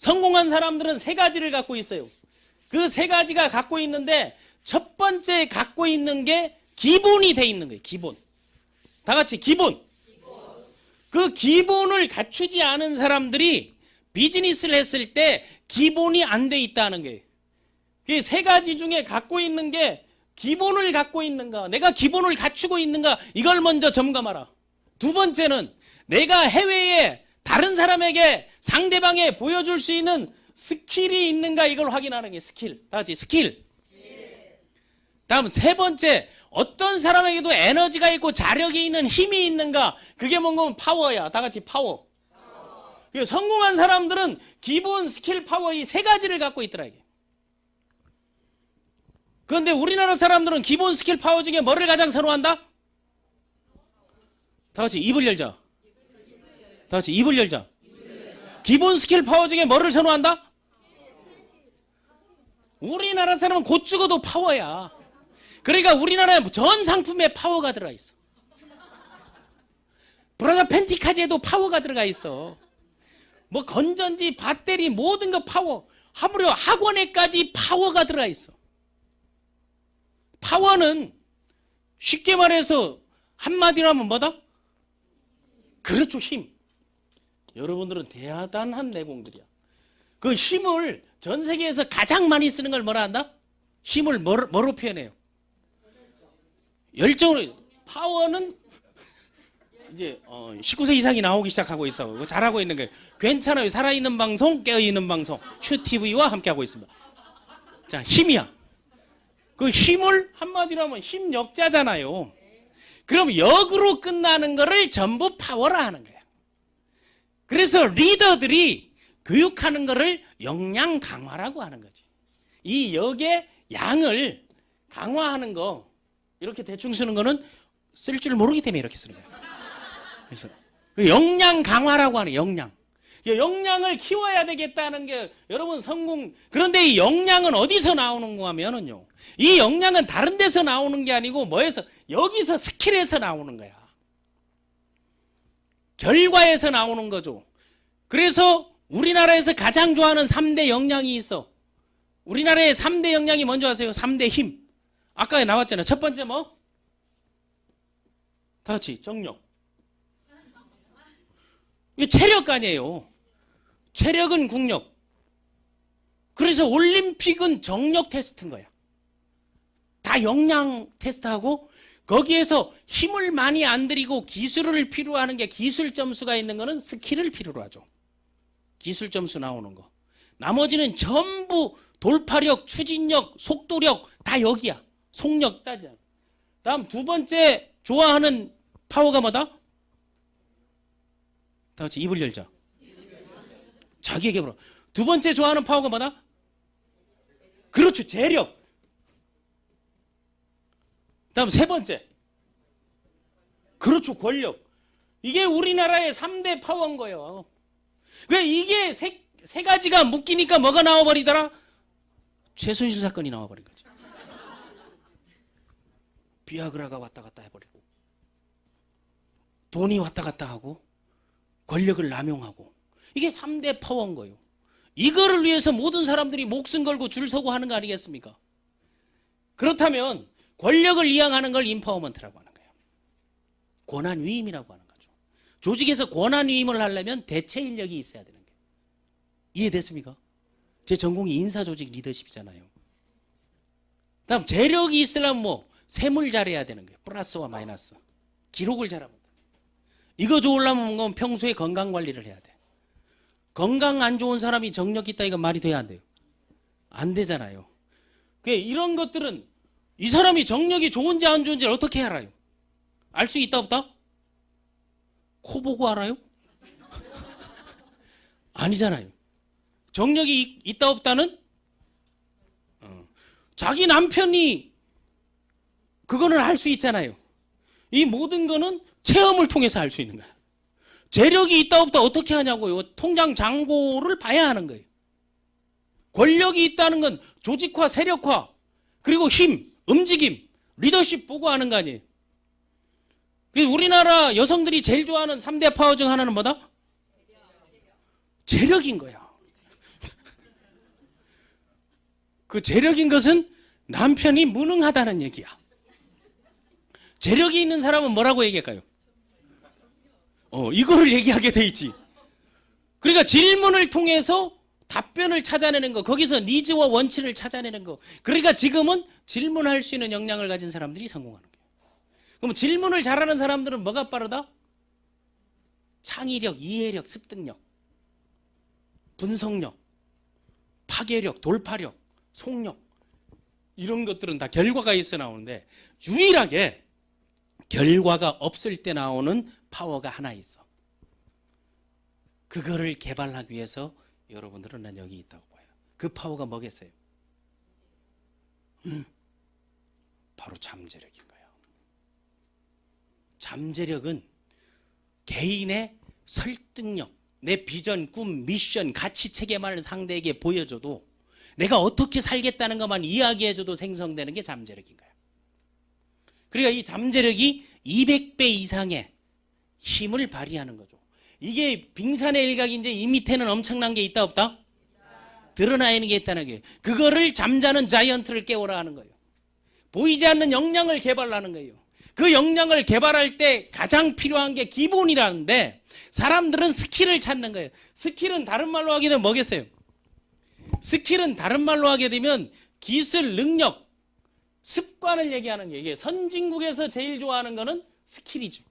성공한 사람들은 세 가지를 갖고 있어요. 그 세 가지가 갖고 있는데 첫 번째 갖고 있는 게 기본이 돼 있는 거예요. 기본. 다 같이 기본. 그 기본을 갖추지 않은 사람들이 비즈니스를 했을 때 기본이 안 돼 있다는 거예요. 그 세 가지 중에 갖고 있는 게 기본을 갖고 있는가, 내가 기본을 갖추고 있는가, 이걸 먼저 점검하라. 두 번째는 내가 해외에 다른 사람에게 상대방에 보여줄 수 있는 스킬이 있는가, 이걸 확인하는 게 스킬. 다 같이 스킬. 다음 세 번째, 어떤 사람에게도 에너지가 있고 자력이 있는 힘이 있는가, 그게 뭔가 파워야. 다 같이 파워. 성공한 사람들은 기본 스킬 파워 이 세 가지를 갖고 있더라. 이게. 그런데 우리나라 사람들은 기본 스킬 파워 중에 뭐를 가장 선호한다? 다 같이 입을 열자. 다 같이 입을 열자. 기본 스킬 파워 중에 뭐를 선호한다? 우리나라 사람은 곧 죽어도 파워야. 그러니까 우리나라에 전 상품에 파워가 들어가 있어. 브라자 팬티카지에도 파워가 들어가 있어. 뭐 건전지, 배터리 모든 거 파워. 하물며 학원에까지 파워가 들어가 있어. 파워는 쉽게 말해서 한마디로 하면 뭐다? 그렇죠, 힘. 여러분들은 대단한 내공들이야. 그 힘을 전 세계에서 가장 많이 쓰는 걸 뭐라 한다? 힘을 뭐로 표현해요? 열정으로. 파워는 이제 19세 이상이 나오기 시작하고 있어. 잘하고 있는 거예요. 괜찮아요. 살아있는 방송, 깨어있는 방송, 슈TV와 함께하고 있습니다. 자, 힘이야. 그 힘을 한마디로 하면 힘역자잖아요. 그럼 역으로 끝나는 거를 전부 파워라 하는 거야. 그래서 리더들이 교육하는 거를 역량 강화라고 하는 거지. 이 역의 양을 강화하는 거, 이렇게 대충 쓰는 거는 쓸 줄 모르기 때문에 이렇게 쓰는 거야. 그래서 역량 강화라고 하는 역량. 역량을 키워야 되겠다는 게 여러분 성공. 그런데 이 역량은 어디서 나오는 거 하면은요, 이 역량은 다른 데서 나오는 게 아니고 뭐에서, 여기서 스킬에서 나오는 거야. 결과에서 나오는 거죠. 그래서 우리나라에서 가장 좋아하는 3대 역량이 있어. 우리나라의 3대 역량이 뭔지 아세요? 3대 힘. 아까 나왔잖아요. 첫 번째 뭐? 다 같이 정력. 이거 체력 아니에요. 체력은 국력. 그래서 올림픽은 정력 테스트인 거야. 다 역량 테스트하고 거기에서 힘을 많이 안 들이고 기술을 필요로 하는 게, 기술 점수가 있는 거는 스킬을 필요로 하죠. 기술 점수 나오는 거. 나머지는 전부 돌파력, 추진력, 속도력 다 여기야. 속력 따지 않아. 다음 두 번째 좋아하는 파워가 뭐다? 다 같이 입을 열자. 자기에게 물어. 두 번째 좋아하는 파워가 뭐다? 그렇죠. 재력. 다음 세 번째. 그렇죠. 권력. 이게 우리나라의 3대 파워인 거예요. 왜 이게 세 가지가 묶이니까 뭐가 나와버리더라? 최순실 사건이 나와버린 거지. 비아그라가 왔다 갔다 해버리고, 돈이 왔다 갔다 하고, 권력을 남용하고, 이게 3대 파워인 거예요. 이거를 위해서 모든 사람들이 목숨 걸고 줄 서고 하는 거 아니겠습니까? 그렇다면 권력을 이양하는 걸 임파워먼트라고 하는 거예요. 권한위임이라고 하는 거죠. 조직에서 권한위임을 하려면 대체 인력이 있어야 되는 거예요. 이해됐습니까? 제 전공이 인사조직 리더십이잖아요. 다음 재력이 있으려면 뭐? 세물 잘해야 되는 거예요. 플러스와 마이너스. 기록을 잘하면. 이거 좋으려면 뭔가 평소에 건강관리를 해야 돼. 건강 안 좋은 사람이 정력 있다, 이거 말이 돼야 안 돼요? 안 되잖아요. 이런 것들은 이 사람이 정력이 좋은지 안 좋은지 어떻게 알아요? 알 수 있다 없다? 코 보고 알아요? 아니잖아요. 정력이 있다 없다는 자기 남편이 그거는 알 수 있잖아요. 이 모든 거는 체험을 통해서 알 수 있는 거야. 재력이 있다 없다 어떻게 하냐고요. 통장 잔고를 봐야 하는 거예요. 권력이 있다는 건 조직화, 세력화, 그리고 힘, 움직임, 리더십 보고 하는 거 아니에요. 우리나라 여성들이 제일 좋아하는 3대 파워 중 하나는 뭐다? 재력인 거야. 그 재력인 것은 남편이 무능하다는 얘기야. 재력이 있는 사람은 뭐라고 얘기할까요? 이거를 얘기하게 돼 있지. 그러니까 질문을 통해서 답변을 찾아내는 거, 거기서 니즈와 원칙을 찾아내는 거. 그러니까 지금은 질문할 수 있는 역량을 가진 사람들이 성공하는 거예요. 그럼 질문을 잘하는 사람들은 뭐가 빠르다? 창의력, 이해력, 습득력, 분석력, 파괴력, 돌파력, 속력, 이런 것들은 다 결과가 있어 나오는데, 유일하게 결과가 없을 때 나오는 파워가 하나 있어. 그거를 개발하기 위해서 여러분들은 난 여기 있다고 봐요. 그 파워가 뭐겠어요? 바로 잠재력인 거예요. 잠재력은 개인의 설득력, 내 비전, 꿈, 미션, 가치 체계만을 상대에게 보여줘도, 내가 어떻게 살겠다는 것만 이야기해줘도 생성되는 게 잠재력인 거예요. 그러니까 이 잠재력이 200배 이상의 힘을 발휘하는 거죠. 이게 빙산의 일각인지 이 밑에는 엄청난 게 있다 없다? 드러나 있는 게 있다는 게, 그거를 잠자는 자이언트를 깨우라 하는 거예요. 보이지 않는 역량을 개발하는 거예요. 그 역량을 개발할 때 가장 필요한 게 기본이라는데, 사람들은 스킬을 찾는 거예요. 스킬은 다른 말로 하게 되면 뭐겠어요? 스킬은 다른 말로 하게 되면 기술, 능력, 습관을 얘기하는 거예요. 이게 선진국에서 제일 좋아하는 거는 스킬이죠.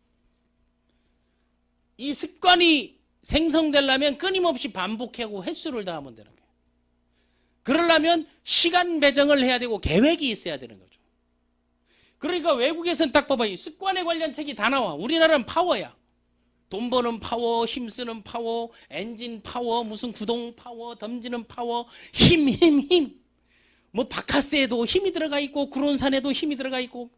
이 습관이 생성되려면 끊임없이 반복하고 횟수를 더하면 되는 거예요. 그러려면 시간 배정을 해야 되고 계획이 있어야 되는 거죠. 그러니까 외국에서는 딱 봐봐. 습관에 관련 책이 다 나와. 우리나라는 파워야. 돈 버는 파워, 힘쓰는 파워, 엔진 파워, 무슨 구동 파워, 덤지는 파워, 힘. 뭐 바카스에도 힘이 들어가 있고 구론산에도 힘이 들어가 있고,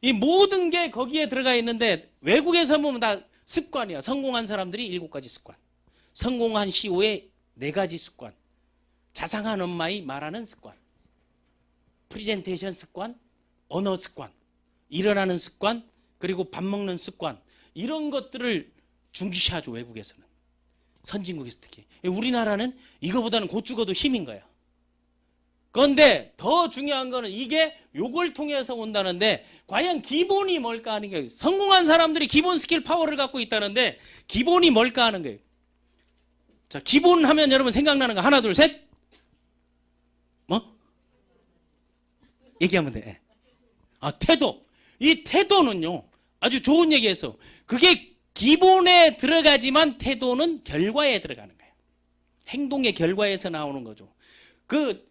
이 모든 게 거기에 들어가 있는데, 외국에서 보면 다 습관이야. 성공한 사람들이 7가지 습관, 성공한 CEO의 4가지 습관, 자상한 엄마의 말하는 습관, 프리젠테이션 습관, 언어 습관, 일어나는 습관, 그리고 밥 먹는 습관, 이런 것들을 중시하죠. 외국에서는, 선진국에서 특히. 우리나라는 이거보다는 곧 죽어도 힘인 거야. 그런데 더 중요한 거는 이게 요걸 통해서 온다는데, 과연 기본이 뭘까 하는 게, 성공한 사람들이 기본 스킬 파워를 갖고 있다는데 기본이 뭘까 하는 거예요. 자, 기본 하면 여러분 생각나는 거 하나 둘 셋. 뭐? 얘기하면 돼. 태도. 이 태도는요, 아주 좋은 얘기했어. 그게 기본에 들어가지만 태도는 결과에 들어가는 거예요. 행동의 결과에서 나오는 거죠.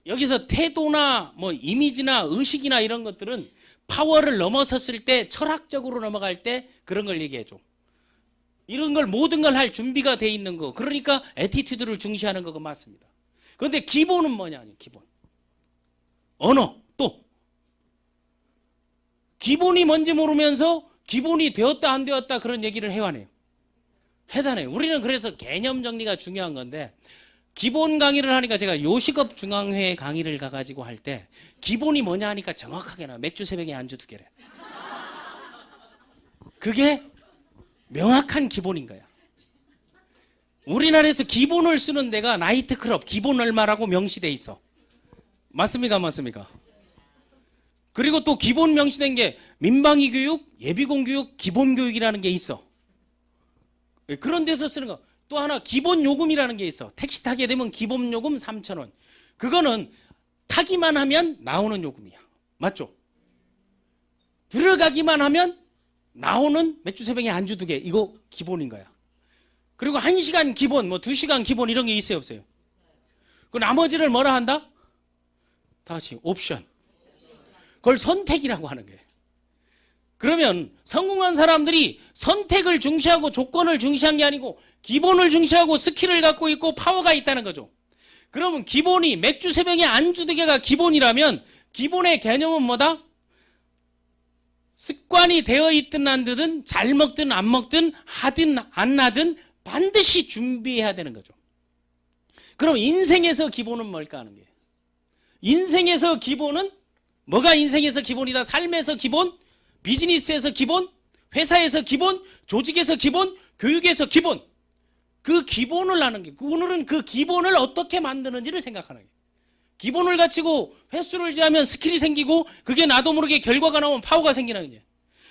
여기서 태도나 뭐 이미지나 의식이나 이런 것들은 파워를 넘어섰을 때, 철학적으로 넘어갈 때 그런 걸 얘기해줘. 이런 걸 모든 걸 할 준비가 돼 있는 거. 그러니까 애티튜드를 중시하는 거가 맞습니다. 그런데 기본은 뭐냐? 기본. 언어. 또 기본이 뭔지 모르면서 기본이 되었다 안 되었다 그런 얘기를 해와네요. 하잖아요. 우리는 그래서 개념 정리가 중요한 건데, 기본 강의를 하니까, 제가 요식업 중앙회 강의를 가가지고 할 때 기본이 뭐냐 하니까 정확하게 나 맥주 새벽에 안주 2개래. 그게 명확한 기본인 거야. 우리나라에서 기본을 쓰는 데가 나이트클럽 기본 얼마라고 명시돼 있어. 맞습니까? 맞습니까? 그리고 또 기본 명시된 게 민방위 교육, 예비군 교육, 기본 교육이라는 게 있어. 그런 데서 쓰는 거. 또 하나 기본 요금이라는 게 있어. 택시 타게 되면 기본 요금 3,000원. 그거는 타기만 하면 나오는 요금이야. 맞죠? 들어가기만 하면 나오는 맥주 새벽에 안주 2개. 이거 기본인 거야. 그리고 1시간 기본, 뭐 2시간 기본 이런 게 있어요, 없어요? 그 나머지를 뭐라 한다? 다 같이 옵션. 그걸 선택이라고 하는 거예요. 그러면 성공한 사람들이 선택을 중시하고 조건을 중시한 게 아니고 기본을 중시하고 스킬을 갖고 있고 파워가 있다는 거죠. 그러면 기본이 맥주 새벽에 안주 2개가 기본이라면, 기본의 개념은 뭐다? 습관이 되어 있든 안 되든, 잘 먹든 안 먹든, 하든 안 하든 반드시 준비해야 되는 거죠. 그럼 인생에서 기본은 뭘까 하는 거예요. 인생에서 기본은 뭐가 인생에서 기본이다? 삶에서 기본, 비즈니스에서 기본, 회사에서 기본, 조직에서 기본, 교육에서 기본. 그 기본을 하는 게, 오늘은 그 기본을 어떻게 만드는지를 생각하는 거예요. 기본을 갖추고 횟수를 제하면 스킬이 생기고 그게 나도 모르게 결과가 나오면 파워가 생기는 거죠.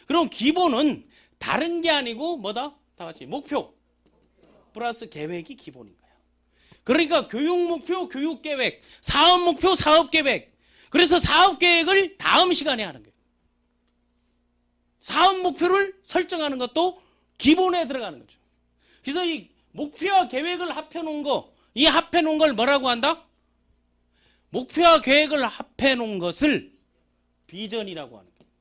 그럼 기본은 다른 게 아니고 뭐다? 다 같이 목표 플러스 계획이 기본인 거예요. 그러니까 교육 목표, 교육 계획, 사업 목표, 사업 계획. 그래서 사업 계획을 다음 시간에 하는 거예요. 사업 목표를 설정하는 것도 기본에 들어가는 거죠. 그래서 이 목표와 계획을 합해놓은 거, 이 합해놓은 걸 뭐라고 한다? 목표와 계획을 합해놓은 것을 비전이라고 하는 거예요.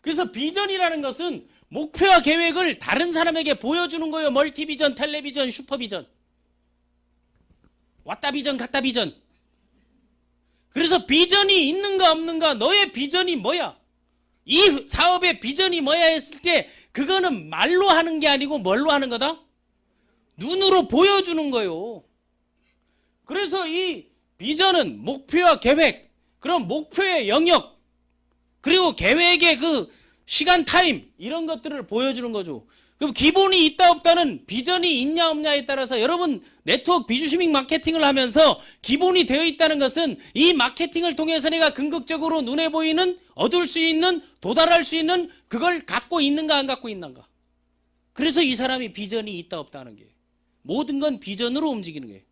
그래서 비전이라는 것은 목표와 계획을 다른 사람에게 보여주는 거예요. 멀티비전, 텔레비전, 슈퍼비전. 왔다 비전, 갔다 비전. 그래서 비전이 있는가 없는가, 너의 비전이 뭐야? 이 사업의 비전이 뭐야 했을 때 그거는 말로 하는 게 아니고 뭘로 하는 거다? 눈으로 보여주는 거예요. 그래서 이 비전은 목표와 계획, 그럼 목표의 영역, 그리고 계획의 그 시간 타임 이런 것들을 보여주는 거죠. 그럼 기본이 있다 없다는 비전이 있냐 없냐에 따라서 여러분 네트워크 비주시밍 마케팅을 하면서 기본이 되어 있다는 것은 이 마케팅을 통해서 내가 궁극적으로 눈에 보이는 얻을 수 있는 도달할 수 있는 그걸 갖고 있는가 안 갖고 있는가. 그래서 이 사람이 비전이 있다 없다 하는 게 모든 건 비전으로 움직이는 거예요.